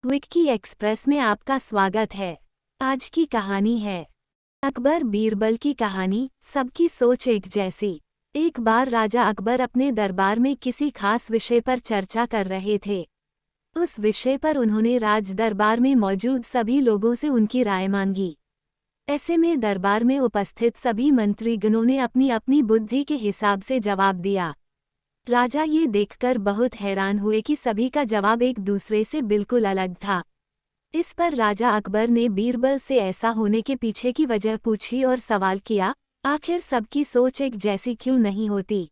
Vicky express में आपका स्वागत है। आज की कहानी है अकबर बीरबल की कहानी। सबकी सोच एक जैसी। एक बार राजा अकबर अपने दरबार में किसी खास विषय पर चर्चा कर रहे थे। उस विषय पर उन्होंने राज दरबार में मौजूद सभी लोगों से उनकी राय मांगी। ऐसे में दरबार में उपस्थित सभी मंत्रीगणों ने अपनी अपनी बुद्धि के हिसाब से जवाब दिया। राजा ये देखकर बहुत हैरान हुए कि सभी का जवाब एक दूसरे से बिल्कुल अलग था। इस पर राजा अकबर ने बीरबल से ऐसा होने के पीछे की वजह पूछी और सवाल किया, आखिर सबकी सोच एक जैसी क्यों नहीं होती।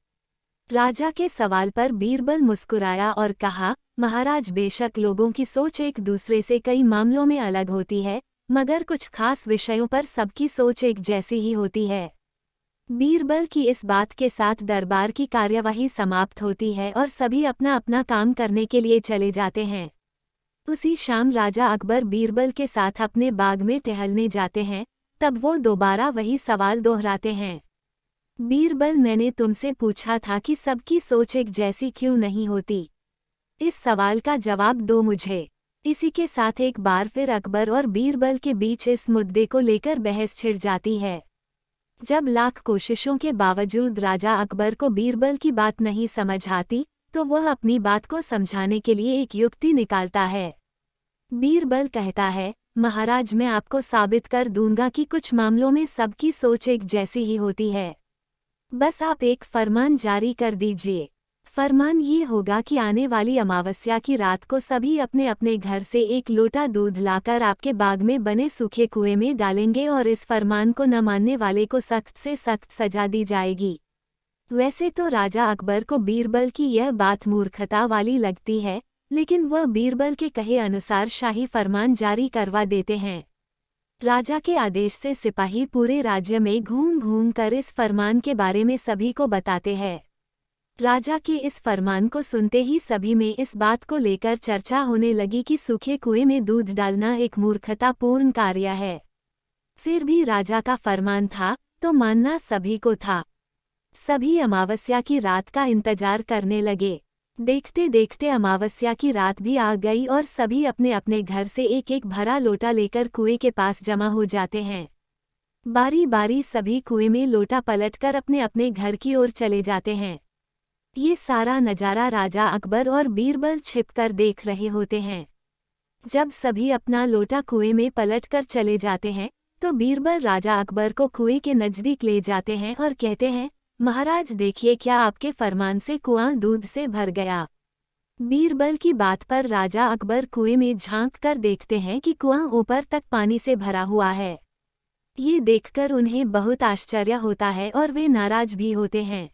राजा के सवाल पर बीरबल मुस्कुराया और कहा, महाराज, बेशक लोगों की सोच एक दूसरे से कई मामलों में अलग होती है, मगर कुछ खास विषयों पर सबकी सोच एक जैसी ही होती है। बीरबल की इस बात के साथ दरबार की कार्यवाही समाप्त होती है और सभी अपना अपना काम करने के लिए चले जाते हैं। उसी शाम राजा अकबर बीरबल के साथ अपने बाग में टहलने जाते हैं। तब वो दोबारा वही सवाल दोहराते हैं। बीरबल, मैंने तुमसे पूछा था कि सबकी सोच एक जैसी क्यों नहीं होती। इस सवाल का जवाब दो मुझे। इसी के साथ एक बार फिर अकबर और बीरबल के बीच इस मुद्दे को लेकर बहस छिड़ जाती है। जब लाख कोशिशों के बावजूद राजा अकबर को बीरबल की बात नहीं समझ आती, तो वह अपनी बात को समझाने के लिए एक युक्ति निकालता है। बीरबल कहता है, महाराज, मैं आपको साबित कर दूंगा कि कुछ मामलों में सबकी सोच एक जैसी ही होती है। बस आप एक फरमान जारी कर दीजिए। फरमान ये होगा कि आने वाली अमावस्या की रात को सभी अपने अपने घर से एक लोटा दूध लाकर आपके बाग में बने सूखे कुएं में डालेंगे और इस फरमान को न मानने वाले को सख्त से सख्त सजा दी जाएगी। वैसे तो राजा अकबर को बीरबल की यह बात मूर्खता वाली लगती है, लेकिन वह बीरबल के कहे अनुसार शाही फरमान जारी करवा देते हैं। राजा के आदेश से सिपाही पूरे राज्य में घूम घूम कर इस फरमान के बारे में सभी को बताते हैं। राजा के इस फरमान को सुनते ही सभी में इस बात को लेकर चर्चा होने लगी कि सूखे कुएं में दूध डालना एक मूर्खतापूर्ण कार्य है। फिर भी राजा का फरमान था, तो मानना सभी को था। सभी अमावस्या की रात का इंतजार करने लगे। देखते देखते अमावस्या की रात भी आ गई और सभी अपने अपने घर से एक एक भरा लोटा लेकर कुएं के पास जमा हो जाते हैं। बारी बारी सभी कुएं में लोटा पलटकर अपने अपने घर की ओर चले जाते हैं। ये सारा नजारा राजा अकबर और बीरबल छिपकर देख रहे होते हैं। जब सभी अपना लोटा कुएं में पलटकर चले जाते हैं, तो बीरबल राजा अकबर को कुएं के नजदीक ले जाते हैं और कहते हैं, महाराज देखिए, क्या आपके फरमान से कुआं दूध से भर गया। बीरबल की बात पर राजा अकबर कुएं में झांक कर देखते हैं कि कुआं ऊपर तक पानी से भरा हुआ है। ये देखकर उन्हें बहुत आश्चर्य होता है और वे नाराज भी होते हैं।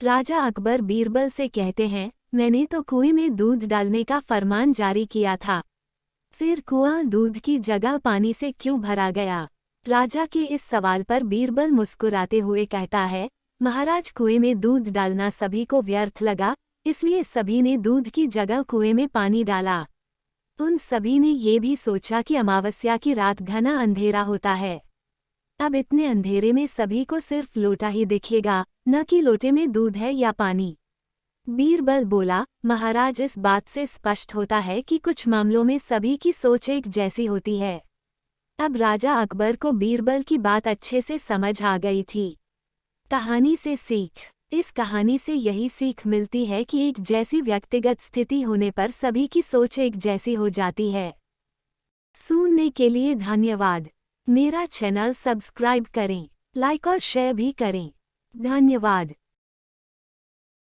राजा अकबर बीरबल से कहते हैं, मैंने तो कुएं में दूध डालने का फरमान जारी किया था, फिर कुआं दूध की जगह पानी से क्यों भरा गया। राजा के इस सवाल पर बीरबल मुस्कुराते हुए कहता है, महाराज, कुएं में दूध डालना सभी को व्यर्थ लगा, इसलिए सभी ने दूध की जगह कुएं में पानी डाला। उन सभी ने ये भी सोचा कि अमावस्या की रात घना अंधेरा होता है। अब इतने अंधेरे में सभी को सिर्फ लोटा ही दिखेगा, न कि लोटे में दूध है या पानी। बीरबल बोला, महाराज, इस बात से स्पष्ट होता है कि कुछ मामलों में सभी की सोच एक जैसी होती है। अब राजा अकबर को बीरबल की बात अच्छे से समझ आ गई थी। कहानी से सीख। इस कहानी से यही सीख मिलती है कि एक जैसी व्यक्तिगत स्थिति होने पर सभी की सोच एक जैसी हो जाती है। सुनने के लिए धन्यवाद। मेरा चैनल सब्सक्राइब करें, लाइक और शेयर भी करें। धन्यवाद।